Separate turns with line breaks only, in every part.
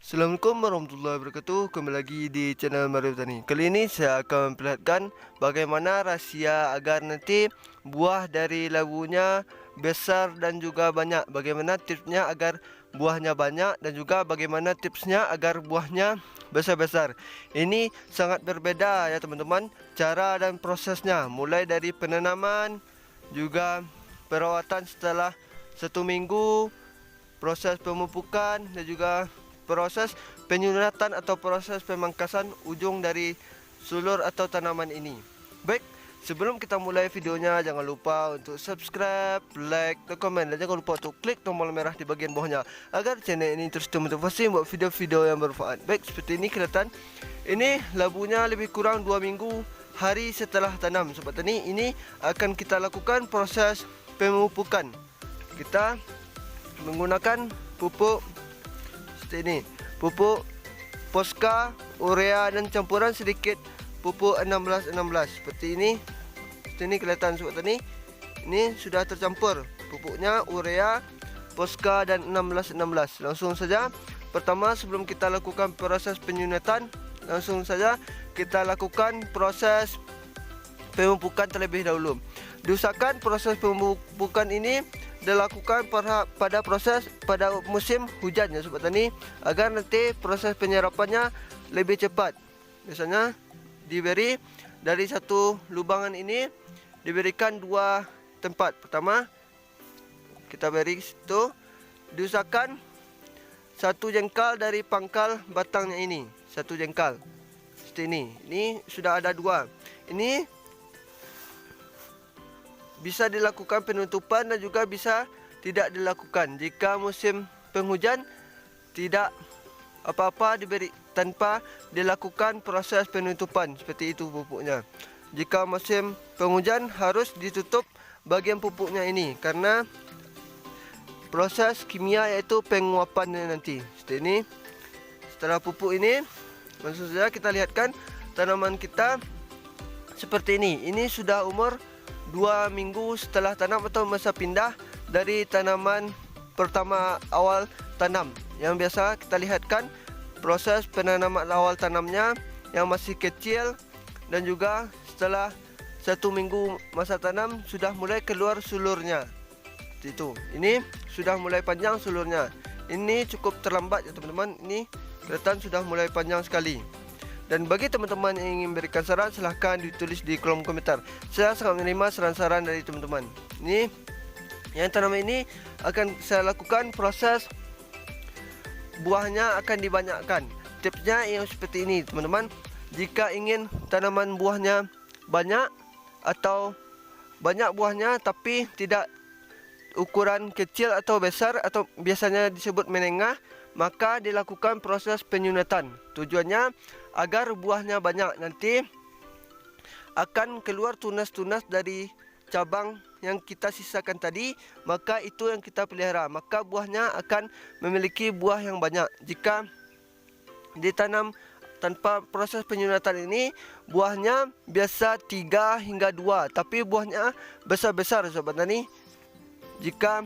Assalamualaikum warahmatullahi wabarakatuh. Kembali lagi di channel Mario Tani. Kali ini saya akan memperlihatkan bagaimana rahsia agar nanti buah dari labunya besar dan juga banyak. Bagaimana tipsnya agar buahnya banyak dan juga bagaimana tipsnya agar buahnya besar-besar. Ini sangat berbeda ya teman-teman, cara dan prosesnya, mulai dari penanaman juga perawatan setelah 1 minggu, proses pemupukan dan juga proses penyunatan atau proses pemangkasan ujung dari sulur atau tanaman ini. Baik, sebelum kita mulai videonya, jangan lupa untuk subscribe, like, dan komen, dan jangan lupa untuk klik tombol merah di bagian bawahnya agar channel ini terus termotivasi buat video-video yang bermanfaat. Baik, seperti ini kelihatan. Ini labunya lebih kurang 2 minggu hari setelah tanam. Sobat Tani, ini akan kita lakukan proses pemupukan. Kita menggunakan pupuk seperti ini, pupuk Posca, urea, dan campuran sedikit pupuk 16-16 seperti ini. Seperti ini kelihatan Sobat Tani. Ini sudah tercampur pupuknya, urea, Posca, dan 16-16. Langsung saja, pertama sebelum kita lakukan proses penyunatan, langsung saja kita lakukan proses pemupukan terlebih dahulu. Diusahakan proses pemupukan ini dilakukan pada musim hujan ya Sobat Tani, agar nanti proses penyerapannya lebih cepat. Biasanya diberi dari satu lubangan ini diberikan 2 tempat. Pertama kita beri situ, diusahakan 1 jengkal dari pangkal batangnya ini, 1 jengkal seperti ini. Ini sudah ada 2. Ini bisa dilakukan penutupan dan juga bisa tidak dilakukan. Jika musim penghujan, tidak apa-apa diberi tanpa dilakukan proses penutupan, seperti itu pupuknya. Jika musim penghujan, harus ditutup bagian pupuknya ini karena proses kimia yaitu penguapannya nanti. Seperti ini. Setelah pupuk ini, langsung saja kita lihatkan tanaman kita seperti ini. Ini sudah umur 2 minggu setelah tanam atau masa pindah dari tanaman pertama awal tanam. Yang biasa kita lihatkan proses penanaman awal tanamnya yang masih kecil, dan juga setelah 1 minggu masa tanam sudah mulai keluar sulurnya. Seperti itu. Ini sudah mulai panjang sulurnya. Ini cukup terlambat ya teman-teman. Ini kelihatan sudah mulai panjang sekali. Dan bagi teman-teman yang ingin berikan saran, silahkan ditulis di kolom komentar. Saya sangat menerima saran-saran dari teman-teman. Ini yang tanaman ini akan saya lakukan proses buahnya akan dibanyakkan. Tipsnya yang seperti ini teman-teman. Jika ingin tanaman buahnya banyak atau banyak buahnya tapi tidak ukuran kecil atau besar atau biasanya disebut menengah, maka dilakukan proses penyunatan. Tujuannya agar buahnya banyak, nanti akan keluar tunas-tunas dari cabang yang kita sisakan tadi, maka itu yang kita pelihara, maka buahnya akan memiliki buah yang banyak. Jika ditanam tanpa proses penyunatan ini, buahnya biasa 3 hingga 2, tapi buahnya besar-besar Sobat Tani. Jika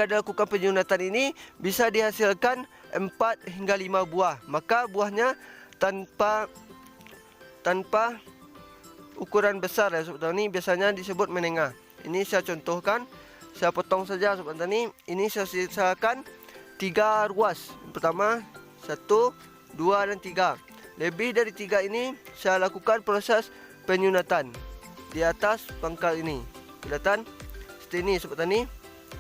dilakukan penyunatan ini, bisa dihasilkan 4 hingga 5 buah. Maka buahnya tanpa ukuran besar ya Sobat Tani, biasanya disebut menengah. Ini saya contohkan, saya potong saja Sobat Tani. Ini saya sisakan 3 ruas. Pertama 1, 2, dan 3. Lebih dari 3 ini saya lakukan proses penyunatan di atas pangkal ini. Kelihatan seperti ini Sobat Tani.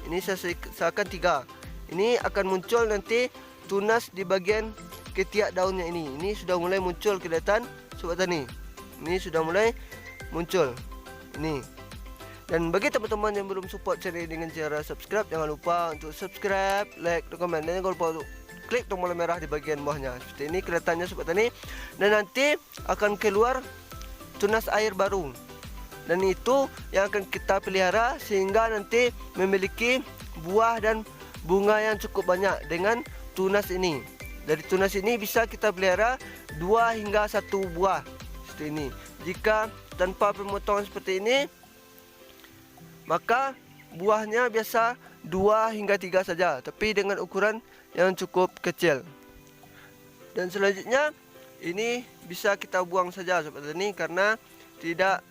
Ini saya sisakan 3. Ini akan muncul nanti tunas di bagian ketiak daunnya ini. Ini sudah mulai muncul, kelihatan Sobat Tani. Ini sudah mulai muncul. Ini. Dan bagi teman-teman yang belum support channel ini dengan cara subscribe, jangan lupa untuk subscribe, like, dan komen, dan jangan lupa untuk klik tombol merah di bagian bawahnya. Seperti ini kelihatannya Sobat Tani. Dan nanti akan keluar tunas air baru. Dan itu yang akan kita pelihara sehingga nanti memiliki buah dan bunga yang cukup banyak dengan tunas ini. Dari tunas ini bisa kita pelihara 2 hingga 1 buah seperti ini. Jika tanpa pemotongan seperti ini, maka buahnya biasa 2 hingga 3 saja. Tapi dengan ukuran yang cukup kecil. Dan selanjutnya ini bisa kita buang saja sobat tani, karena tidak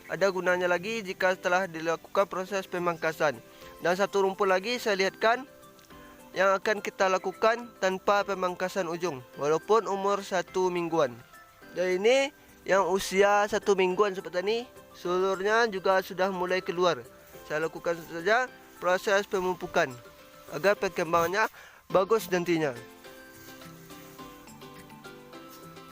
ada gunanya lagi jika telah dilakukan proses pemangkasan. Dan satu rumput lagi saya lihatkan yang akan kita lakukan tanpa pemangkasan ujung, walaupun umur 1 mingguan. Dan ini yang usia 1 mingguan sobat tani, sulurnya juga sudah mulai keluar. Saya lakukan saja proses pemupukan agar perkembangannya bagus nantinya.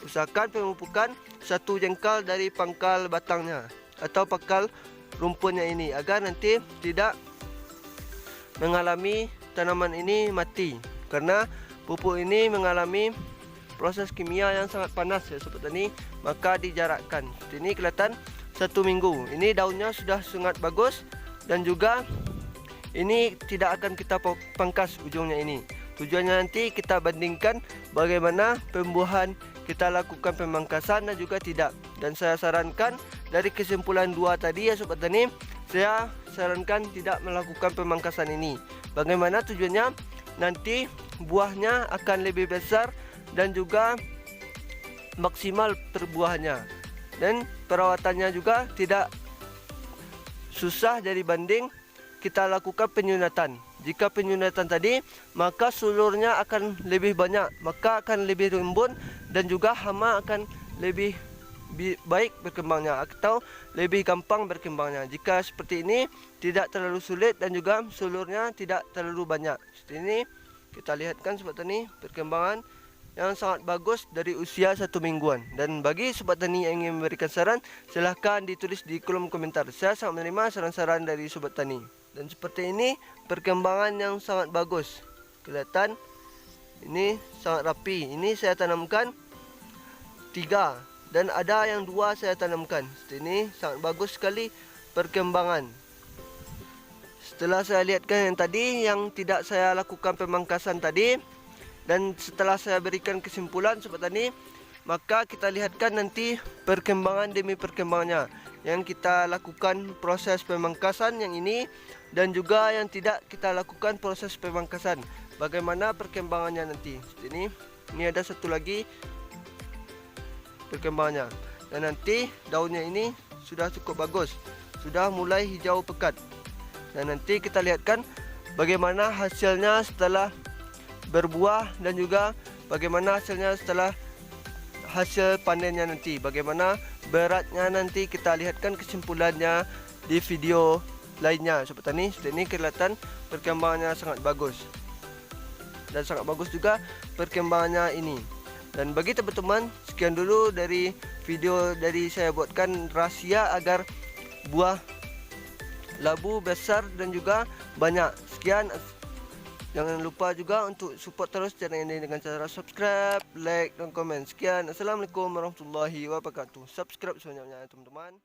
Usahakan pemupukan 1 jengkal dari pangkal batangnya atau pangkal rumputnya ini, agar nanti tidak mengalami tanaman ini mati, karena pupuk ini mengalami proses kimia yang sangat panas ya sobat tani, maka dijarakkan. Ini kelihatan 1 minggu. Ini daunnya sudah sangat bagus, dan juga ini tidak akan kita pangkas ujungnya ini. Tujuannya nanti kita bandingkan bagaimana pembuahan kita lakukan pemangkasan dan juga tidak. Dan saya sarankan dari kesimpulan 2 tadi ya sobat tani, saya sarankan tidak melakukan pemangkasan ini. Bagaimana tujuannya? Nanti buahnya akan lebih besar dan juga maksimal perbuahannya, dan perawatannya juga tidak susah dari banding kita lakukan penyunatan. Jika penyunatan tadi, maka sulurnya akan lebih banyak, maka akan lebih rimbun, dan juga hama akan lebih baik berkembangnya atau lebih gampang berkembangnya. Jika seperti ini tidak terlalu sulit dan juga sulurnya tidak terlalu banyak. Seperti ini kita lihatkan sobat tani perkembangan yang sangat bagus dari usia 1 mingguan. Dan bagi sobat tani yang ingin memberikan saran, silahkan ditulis di kolom komentar. Saya sangat menerima saran-saran dari sobat tani. Dan seperti ini perkembangan yang sangat bagus. Kelihatan ini sangat rapi. Ini saya tanamkan 3 dan ada yang 2 saya tanamkan. Seperti ini sangat bagus sekali perkembangan. Setelah saya lihatkan yang tadi yang tidak saya lakukan pemangkasan tadi, dan setelah saya berikan kesimpulan sobat tani, maka kita lihatkan nanti perkembangan demi perkembangannya, yang kita lakukan proses pemangkasan yang ini, dan juga yang tidak kita lakukan proses pemangkasan, bagaimana perkembangannya nanti. Seperti ini ada satu lagi perkembangannya, dan nanti daunnya ini sudah cukup bagus, sudah mulai hijau pekat. Dan nanti kita lihatkan bagaimana hasilnya setelah berbuah, dan juga bagaimana hasilnya setelah hasil panennya nanti, bagaimana beratnya nanti kita lihatkan kesimpulannya di video lainnya sobat tani. Seperti ini kelihatan perkembangannya sangat bagus, dan sangat bagus juga perkembangannya ini. Dan bagi teman-teman, sekian dulu dari video dari saya buatkan rahasia agar buah labu besar dan juga banyak. Sekian, jangan lupa juga untuk support terus channel ini dengan cara subscribe, like, dan komen. Sekian, assalamualaikum warahmatullahi wabarakatuh. Subscribe sebanyak-banyaknya teman-teman.